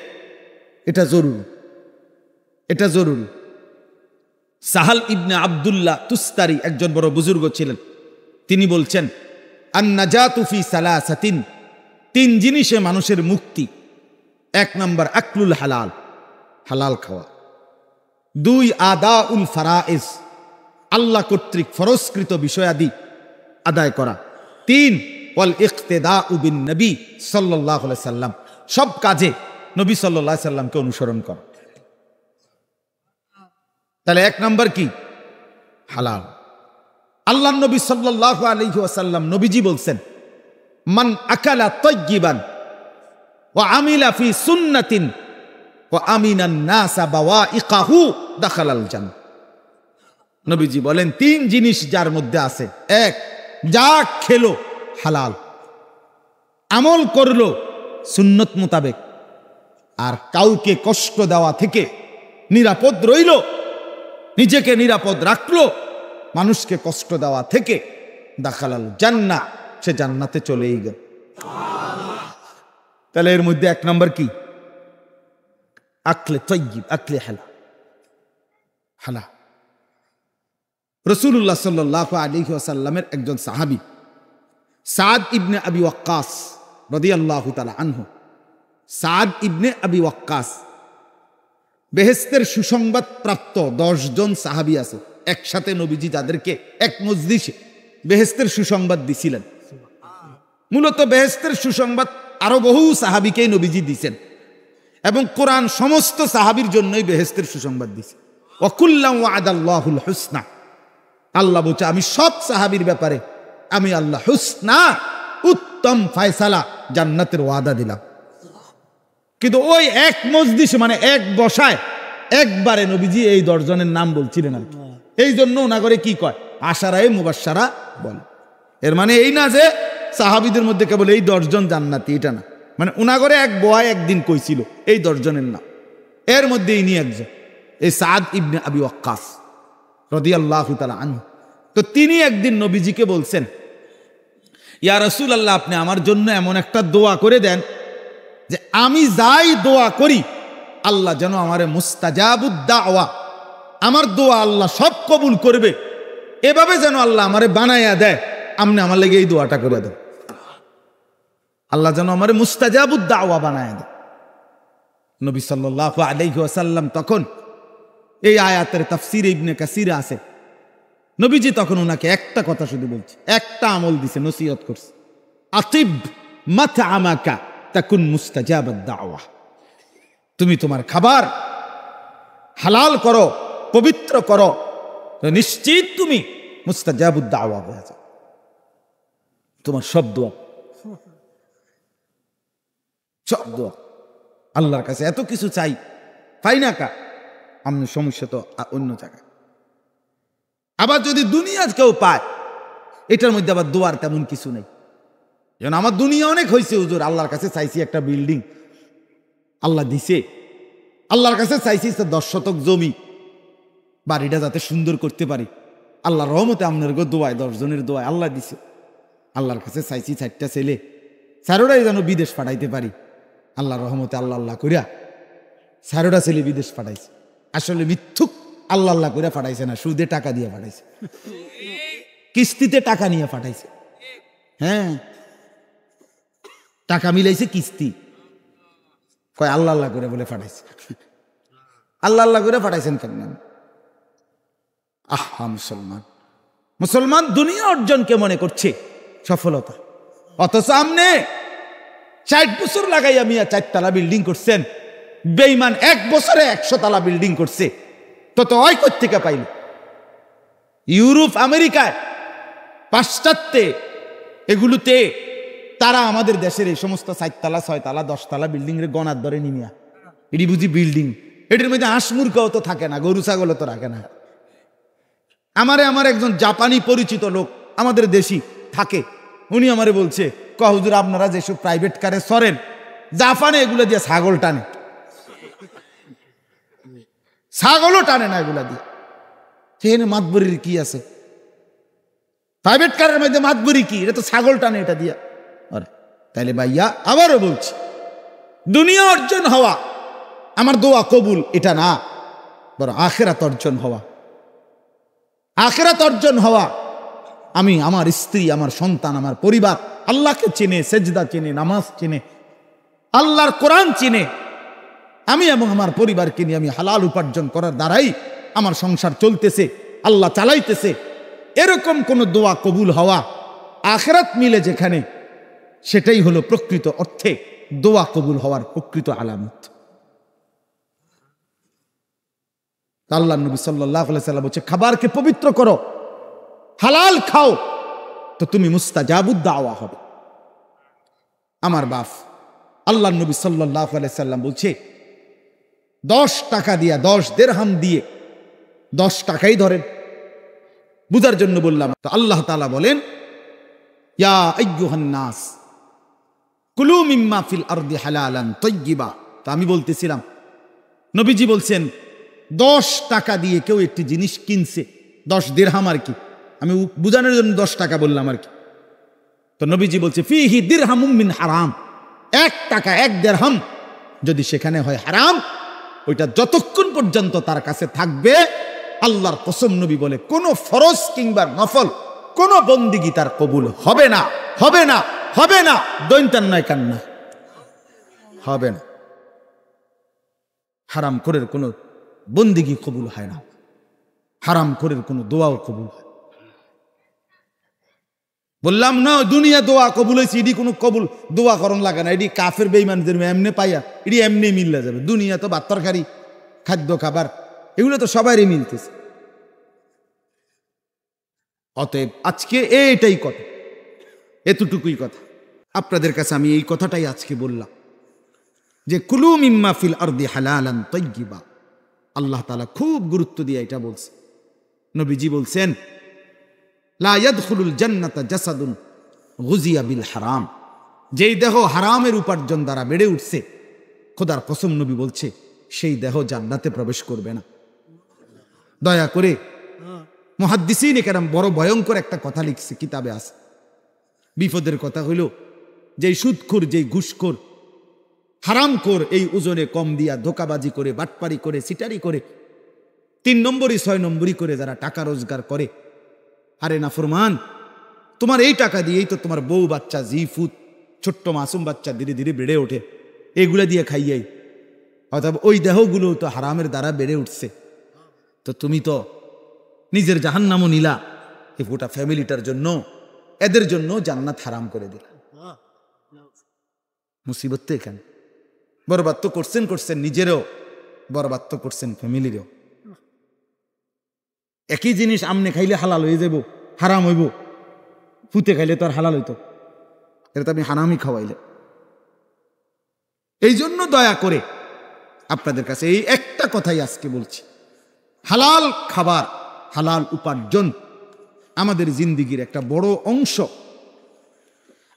এটা জরুরি, এটা জরুরি। সাহাল ইবনে আব্দুল্লাহ তুস্তারি একজন বড় বুজুর্গ ছিলেন। তিনি বলছেন, আন-নাজাতু ফি সালাসাতিন, তিন জিনিসে মানুষের মুক্তি। এক নম্বর আকলুল হালাল, হালাল খাওয়া। দুই আদাউল ফারাইজ, আল্লাহ কর্তৃক ফরজকৃত বিষয়াদি আদায় করা। তিন ওয়াল ইক্তেদাউ বিন নবী সাল্লাল্লাহু আলাইহি সাল্লাম, সব কাজে নবী সাল্লাল্লাহু আলাইহি সাল্লামকে অনুসরণ করা। তাহলে এক নম্বর কি? হালাল। আল্লাহ নবী সাল্লাল্লাহু আলাইহি ওয়াসাল্লাম নবীজি বলছেন, মান আকালা তাইয়্যিবান ওয়া আমিলা ফি সুন্নাতিন ওয়া আমিনান নাসা বাওয়াইকাহু দাখালাল জান্নাহ। নবীজি বলেন, তিন জিনিস যার মধ্যে আছে, এক, যা খেলো হালাল, আমল করলো সুন্নত মোতাবেক, আর কাউকে কষ্ট দেওয়া থেকে নিরাপদ রইল, নিজেকে নিরাপদ রাখলো মানুষকে কষ্ট দেওয়া থেকে, দাখালাল জান্নাহ, সে জান্নাতে চলেই গেল। তাহলে এর মধ্যে এক নম্বর কি? আকলে তাইয়্যিব, আকলে হালাল, হালাল। রাসূলুল্লাহ সাল্লাল্লাহু আলাইহি ওয়াসাল্লামের একজন সাহাবী সাদ ইবনে আবি ওয়াক্কাস রাদিয়াল্লাহু তাআলা আনহু, সাদ ইবনে আবি ওয়াক্কাস, বেহেশতের সুসংবাদ প্রাপ্ত 10 জন সাহাবী আছে একসাথে, নবীজি যাদেরকে এক মজলিসে বেহেশতের সুসংবাদ দিছিলেন। মূলত বেহেশতের সুসংবাদ আরো বহু সাহাবীকেই নবীজি দিয়েছেন, এবং কোরআন সমস্ত সাহাবীর জন্যই বেহেশতের সুসংবাদ দিয়েছে। ওয়া কুল্লাম ওয়া'দাল্লাহুল হুসনা, আল্লাহ বলছে আমি সব সাহাবীর ব্যাপারে আমি আল্লাহ হুসনা, উত্তম ফয়সালা, জান্নাতের ওয়াদা দিলাম। কিন্তু ওই এক মজলিসে, মানে এক বসায় একবারে নবীজি এই 10 জনের নাম বলছিলেন আর কি। এই জন্য ওনাগরে কি কয়, আশারায়ে মুবাশশারা বলে। এর মানে এই না যে সাহাবীদের মধ্যে কেবল এই 10 জন জান্নাতি, এটা না। মানে ওনাগরে এক বয় একদিন কইছিল এই 10 জনের নাম, এর মধ্যে ইনি একজন, এই সাদ ইবনে আবি ওয়াক্কাস রাদিয়াল্লাহু তাআলা আনহু। তো তিনি একদিন নবীজিকে বলছেন, ইয়া রাসূলুল্লাহ, আপনি আমার জন্য এমন একটা দোয়া করে দেন যে আমি যাই দোয়া করি আল্লাহ যেন আমারে মুস্তাজাবুদ দাওয়া, আমার দোয়া আল্লাহ সব কবুল করবে, এভাবে যেন আল্লাহ আমারে বানাইয়া দেয়। আমনে আমার লেগে এই দোয়াটা করে দেন, আল্লাহ যেন আমারে মুস্তাজাবুদ দাওয়া বানায় দেয়। নবী সাল্লাল্লাহু আলাইহি ওয়াসাল্লাম তখন এই আয়াতের তাফসীর ইবনে কাসিরে আছে, নবীজি তখন ওনাকে একটা কথা শুধু বলছে, একটা আমল দিছে, নসিহত করছে, আতিব মাতআমাকা তাকুন মুস্তাজাবাদ দাওয়া। তুমি তোমার খাবার হালাল করো, পবিত্র করো, তো নিশ্চিত তুমি মুস্তাজাবুদ দাওয়া হয়ে যাবে। তোমার সব দোয়া, সব দোয়া আল্লাহর কাছে এত কিছু চাই, পাই না কা, আমি সমস্যা তো অন্য জায়গায়। আবার যদি দুনিয়া কেউ পায়, এটার মধ্যে আবার দোয়ার তেমন কিছু নেই। যেন আমার দুনিয়া অনেক হয়েছে হুজুর, আল্লাহর কাছে চাইছি একটা বিল্ডিং, আল্লাহ দিছে। আল্লাহর কাছে চাইছি 10 শতক জমি, বাড়িটা যাতে সুন্দর করতে পারি, আল্লাহর রহমতে আপনার দোয়ায় 10 জনের দোয়ায় আল্লাহ দিছে। আল্লাহর কাছে চাইছি 4টা ছেলে, 4টাই যেন বিদেশ পাঠাইতে পারি, আল্লাহর রহমতে আল্লাহ আল্লাহ করিয়া 4টা ছেলে বিদেশ পাঠাইছে। আসলে মিথ্যুক, আল্লাহ আল্লাহ করে পাঠাইছে না, সুদে টাকা দিয়ে পাঠাইছে, কিস্তিতে টাকা নিয়ে পাঠাইছে। হ্যাঁ, টাকা মিলাইছে কিস্তি, কয় আল্লাহ আল্লাহ করে বলে পাঠাইছে। আল্লাহ আল্লাহ করে পাঠাইছেন কেমন? আহা মুসলমান, মুসলমান দুনিয়া অর্জনকে মনে করছে সফলতা, অথচ আমনে 60 বছর লাগাইয়া মিয়া 4 তলা বিল্ডিং করছেন। বেঈমান 1 বছরে 100 তলা বিল্ডিং করছে, তত ওই কোত্থেকে পাইল? ইউরোপ, আমেরিকায়, পাশ্চাত্যে, এগুলোতে তারা আমাদের দেশের এই সমস্ত 4 তলা 6 তলা 10 তলা বিল্ডিং রে গনার ধরে নিমিয়া, এটি বুঝি বিল্ডিং। এটির মধ্যে হাঁস মুরগাও তো থাকে না, গরু ছাগলও তো রাখে না। আমার একজন জাপানি পরিচিত লোক আমাদের দেশি থাকে, উনি আমারে বলছে, হুজুর আপনারা যেসব প্রাইভেট কারে সরেন, জাপানে এগুলো দিয়ে ছাগল টানে, ছাগলও টানে না এগুলা দিয়ে। সেখানে মাতবরির কি আছে? প্রাইভেট কারের মধ্যে মাতবরি কি? এটা তো ছাগল টানে এটা দিয়া। তাইলে ভাইয়া আবারও বলছি, দুনিয়া অর্জন হওয়া আমার দোয়া কবুল এটা না, বরং আখিরাত অর্জন হওয়া। আখিরাত অর্জন হওয়া, আমি, আমার স্ত্রী, আমার সন্তান, আমার পরিবার আল্লাহকে চেনে, সেজদা চেনে, নামাজ চেনে, আল্লাহর কোরআন চেনে, আমি এবং আমার পরিবারকে নিয়ে আমি হালাল উপার্জন করার দ্বারাই আমার সংসার চলতেছে, আল্লাহ চালাইতেছে, এরকম কোন দোয়া কবুল হওয়া, আখিরাত মিলে যেখানে, সেটাই হলো প্রকৃত অর্থে দোয়া কবুল হওয়ার প্রকৃত আলামত। আল্লাহ নবী সাল্লাল্লাহু আলাইহি ওয়াসাল্লাম বলছে, খাবারকে পবিত্র করো, হালাল খাও, তো তুমি মুস্তাজাবুদ দাওয়া হবে। আমার বাপ আল্লাহ নবী সাল্লাল্লাহু আলাইহি ওয়াসাল্লাম বলছে, 10 টাকা দিয়া, 10 দিরহাম দিয়ে, 10 টাকাই ধরেন, বুঝার জন্য বললাম। তো আল্লাহ তাআলা বলেন, ইয়া আইয়ুহান নাস কুলু মিম্মা ফিল আরদি হালালান তাইয়্যিবা। তো আমি বলতেছিলাম, নবীজি বলছেন 10 টাকা দিয়ে কেউ একটি জিনিস কিনছে, 10 দিরহাম আর কি, আমি বুঝানোর জন্য 10 টাকা বললাম আর কি। তো নবীজি বলছে, ফিহি দিরহামুম মিন হারাম, 1 টাকা 1 দিরহাম যদি সেখানে হয় হারাম, ওইটা যতক্ষণ পর্যন্ত তার কাছে থাকবে, আল্লাহর কসম নবী বলে, কোন ফরজ কিংবা নফল কোন বন্দিগি তার কবুল হবে না, হবে না, হবে না, দৈন্তান নয় কান্না, হবে না। হারাম করের কোন বন্দিগি কবুল হয় না, হারাম করের কোন দোয়াও কবুল হয়। বললাম না দুনিয়া দোয়া কবুল হয়েছে, এটি কোনো কবুল দোয়া করণ লাগে না, এটি কাফের বেঈমানদের এমনি পাইয়া এটি এমনি মিললে যাবে। দুনিয়া তো ভাত তরকারি, খাদ্য খাবার, এগুলো তো সবারই মিলতেছে। অতএব আজকে এইটাই কথা, এতটুকুই কথা আপনাদের কাছে আমি এই কথাটাই আজকে বললাম, যে কুলু মিম্মা ফিল আরদি হালালান তাইয়্যিবা। আল্লাহ তাআলা খুব গুরুত্ব দিয়ে এটা বলছে। নবীজি বলছেন, লা ইয়াদখুলুল জান্নাতা জাসাদুন গুযিয়া বিল হারাম, যেই দেহ হারামের উপার্জন দ্বারা বেড়ে উঠছে, খোদার কসম নবী বলছে, সেই দেহ জান্নাতে প্রবেশ করবে না। দয়া করে মুহাদ্দিসিন কেরাম বড় ভয়ঙ্কর একটা কথা লিখছে, কিতাবে আছে। বিপদের কথা হইল, যেই সুদখোর, যেই ঘুষখোর, হারামখোর, এই ওজনে কম দিয়া ধোকাবাজি করে, বাটপারি করে, সিটারি করে 3 নম্বরই 6 নম্বরই করে যারা টাকা রোজগার করে, আরে নাফরমান, তোমার এই টাকা দিয়েই তো তোমার বউ বাচ্চা জিফুত ছোট্ট মাসুম বাচ্চা ধীরে ধীরে বেড়ে ওঠে, এগুলা দিয়ে খাইয়াই, অথবা ওই দেহগুলো তো হারামের দ্বারা বেড়ে উঠছে। তো তুমি তো নিজের জাহান্নামও নিলা, এই গোটা ফ্যামিলিটার জন্য, এদের জন্য জান্নাত হারাম করে দিলা। মুসিবত তো এখানে। বরবাদ তো করছেন নিজেরও, বরবাদ তো করছেন ফ্যামিলিরও। একই জিনিস আমনে খাইলে হালাল হয়ে যাব, হারাম হইব, ফুতে খাইলে তো আর হালাল হইতো, এটা তো আপনি হারামই খাওয়াইলে। এই জন্য দয়া করে আপনাদের কাছে এই একটা কথাই আজকে বলছি, হালাল খাবার, হালাল উপার্জন আমাদের জিন্দিগির একটা বড় অংশ,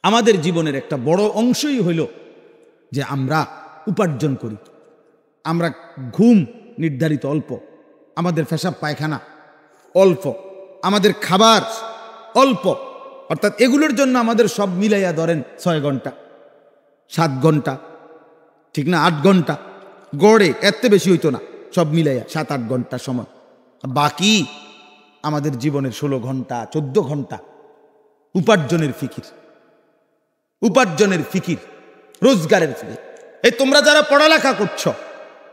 আমাদের জীবনের একটা বড় অংশই হইল যে আমরা উপার্জন করি। আমরা ঘুম নির্ধারিত অল্প, আমাদের পেশাব পায়খানা অল্প, আমাদের খাবার অল্প, অর্থাৎ এগুলোর জন্য আমাদের সব মিলাইয়া ধরেন 6 ঘন্টা 7 ঘন্টা, ঠিক না, 8 ঘন্টা গড়ে, এত বেশি হইতো না, সব মিলাইয়া 7-8 ঘন্টা সময়। বাকি আমাদের জীবনের 16 ঘন্টা 14 ঘন্টা উপার্জনের ফিকির, উপার্জনের ফিকির, রোজগারের ফিকির। এই তোমরা যারা পড়ালেখা করছো,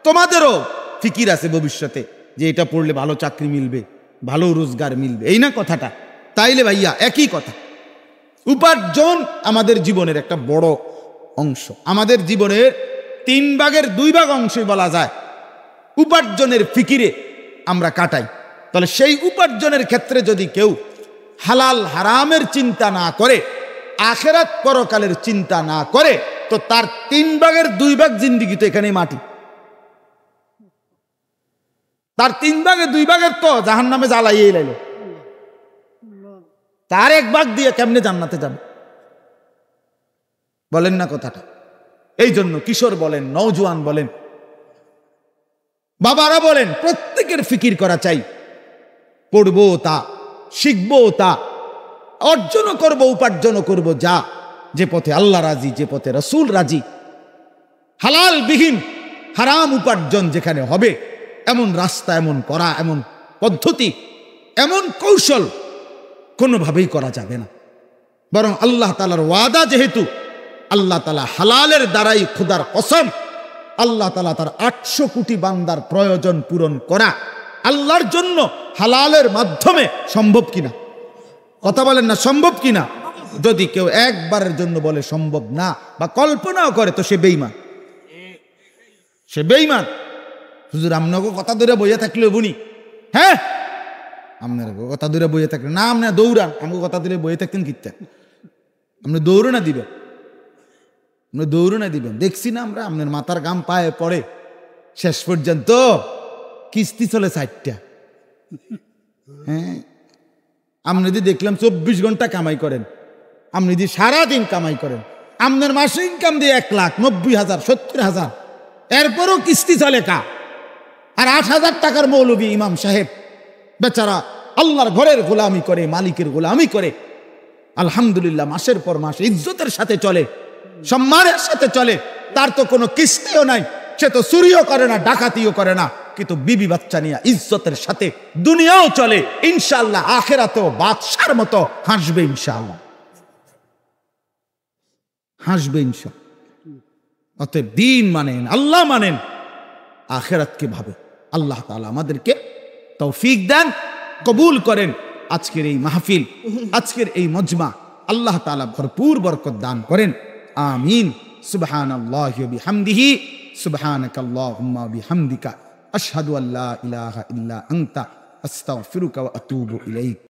তোমাদেরও ফিকির আছে ভবিষ্যতে যে এটা পড়লে ভালো চাকরি মিলবে, ভালো রোজগার মিলবে, এই না কথাটা? তাইলে ভাইয়া একই কথা, উপার্জন আমাদের জীবনের একটা বড় অংশ, আমাদের জীবনের 3 ভাগের 2 ভাগ অংশই বলা যায় উপার্জনের ফিকিরে আমরা কাটাই। তাহলে সেই উপার্জনের ক্ষেত্রে যদি কেউ হালাল হারামের চিন্তা না করে, আখিরাত পরকালের চিন্তা না করে, তো তার 3 ভাগের 2 ভাগ জিন্দিগি তো এখানেই মাটি। তার 3 ভাগের 2 ভাগের তো জাহান্নামে জ্বালাইয়ে লাইল, তার 1 ভাগ দিয়ে কেমনে জান্নাতে যাবে? বলেন না কথাটা? এই জন্য কিশোর বলেন, নওজোয়ান বলেন, বাবারা বলেন, প্রত্যেকের ফিকির করা চাই। পড়বো তা, শিখবো তা, অর্জনও করবো, উপার্জনও করবো, যা যে পথে আল্লাহ রাজি, যে পথে রাসূল রাজি, হালাল বিহীন হারাম উপার্জন যেখানে হবে, এমন রাস্তা, এমন করা, এমন পদ্ধতি, এমন কৌশল কোনোভাবেই করা যাবে না। বরং আল্লাহ তাআলার ওয়াদা, যেহেতু আল্লাহ তাআলা হালালের দ্বারাই, খোদার কসম, আল্লাহ তাআলা তার 800 কোটি বান্দার প্রয়োজন পূরণ করা আল্লাহর জন্য হালালের মাধ্যমে সম্ভব কিনা? কথা বলেন না, সম্ভব কিনা? যদি কেউ একবারের জন্য বলে সম্ভব না বা কল্পনাও করে, তো সে বেঈমান, সে বেঈমান। হুজুর আপনাকে কথা ধরে বইয়া থাকলে বুনি, হ্যাঁ আপনার কথা ধরে বইয়া থাকলে না, আপনার দৌড়ান, আমাকে কথা ধরে বইয়ে থাকতেন কিনতেন, আপনি দৌড়ো না দিবেন, আপনি দৌড়ো না দিবেন। দেখছি না আমরা, আপনার মাথার গাম পায়ে পড়ে, শেষ পর্যন্ত কিস্তি চলে 4টা। হ্যাঁ, আপনি যদি দেখলাম 24 ঘন্টা কামাই করেন, আপনি যদি সারাদিন কামাই করেন, আপনার মাসে ইনকাম দিয়ে 1,90,000 70,000, এরপরও কিস্তি চলে কা। আর 8,000 টাকার মৌলবী ইমাম সাহেব বেচারা আল্লাহর ঘরের গোলামি করে, মালিকের গোলামি করে, আলহামদুলিল্লাহ মাসের পর মাস ইজ্জতের সাথে চলে, সম্মানের সাথে চলে, তার তো কোনো কিস্তিও নাই, সে তো চুরিও করে না, ডাকাতিও করে না, কিন্তু বিবি বাচ্চা নিয়ে ইজ্জতের সাথে দুনিয়াও চলে, ইনশাআল্লাহ আখিরাতেও বাদশার মতো হাসবে, ইনশাআল্লাহ হাসবে, ইনশাআল্লাহ। অতএব দিন মানেন, আল্লাহ মানেন, আখিরাতকে ভাবে। আল্লাহ তাআলা আমাদেরকে তৌফিক দেন, কবুল করেন। আজকের এই মাহফিল, আজকের এই মজমা আল্লাহ তাআলা ভরপুর বরকত দান করেন, আমিন। সুবহানাল্লাহি ওয়া বিহামদিহি, সুবহানাকাল্লাহুম্মা ওয়া বিহামদিকা, আশহাদু আল্লা ইলাহা ইল্লা আনতা, আস্তাগফিরুকা ওয়া আতুবু ইলাইক।